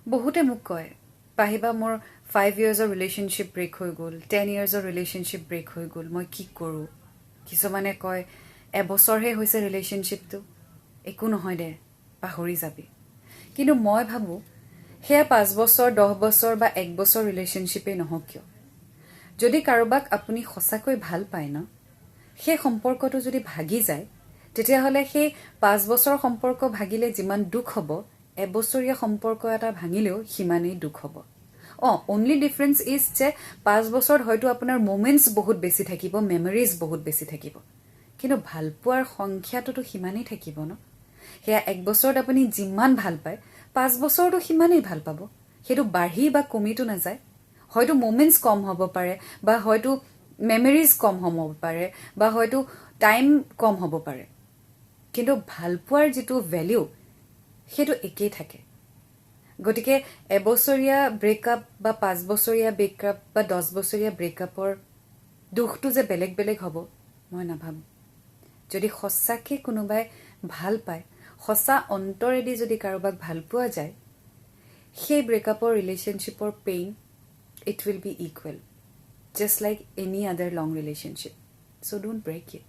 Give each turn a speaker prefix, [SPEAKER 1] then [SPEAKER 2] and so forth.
[SPEAKER 1] বহুতে মোক কয় পাহিবা মোৰ 5 yearsৰ ৰিলেশ্যনশ্বিপ ব্ৰেক হৈ গ'ল 10 yearsৰ ৰিলেশ্যনশ্বিপ ব্ৰেক হৈ গ'ল মই কি কৰোঁ কিছুমানে কয় এবছৰহে হৈছে ৰিলেশ্যনশ্বিপটো একো নহয় দে পাহৰি যাবি কিন্তু মই ভাবোঁ সেয়া 5 বছৰ 10 বছৰ বা 1 বছৰ ৰিলেশ্যনশ্বিপেই নহওক কিয় যদি কাৰোবাক আপুনি সঁচাকৈ ভাল পায় ন সেই সম্পৰ্কটো যদি ভাগি যায় তেতিয়াহ'লে সেই 5 বছৰ সম্পৰ্ক ভাগিলে যিমান দুখ হ'ব এবছৰীয়া সম্পৰ্ক এটা ভাঙিলেও সিমানেই দুখ হ'ব অনলি ডিফাৰেন্স ইজ যে 5 বছৰত হয়তো আপোনাৰ মোমেণ্টছ বহুত বেছি থাকিব মেমৰিজ বহুত বেছি থাকিব কিন্তু ভালপোৱাৰ সংখ্যাটোতো সিমানেই থাকিব ন সেয়া 1 বছৰত আপুনি যিমান ভাল পায় 5 বছৰতো সিমানেই ভাল পাব সেইটো বাঢ়ি বা কমিটো নাযায় হয়তো মোমেণ্টছ কম হ'ব পাৰে বা হয়তো মেমৰিজ কম হ'ব পাৰে বা হয়তো টাইম কম হ'ব পাৰে কিন্তু ভালপোৱাৰ যিটো ভেলিউ সেইটো একেই থাকে গতিকে এবছৰীয়া ব্ৰেকআপ বা 5 বছৰীয়া ব্ৰেকআপ বা 10 বছৰীয়া ব্ৰেকআপৰ দুখটো যে বেলেগ বেলেগ হ'ব মই নাভাবোঁ যদি সঁচাকৈ কোনোবাই ভাল পায় সঁচা অন্তৰেদি যদি কাৰোবাক ভাল পোৱা যায় সেই ব্ৰেকআপৰ ৰিলেশ্যনশ্বিপৰ pain it will be equal just like any other long relationship so don't break it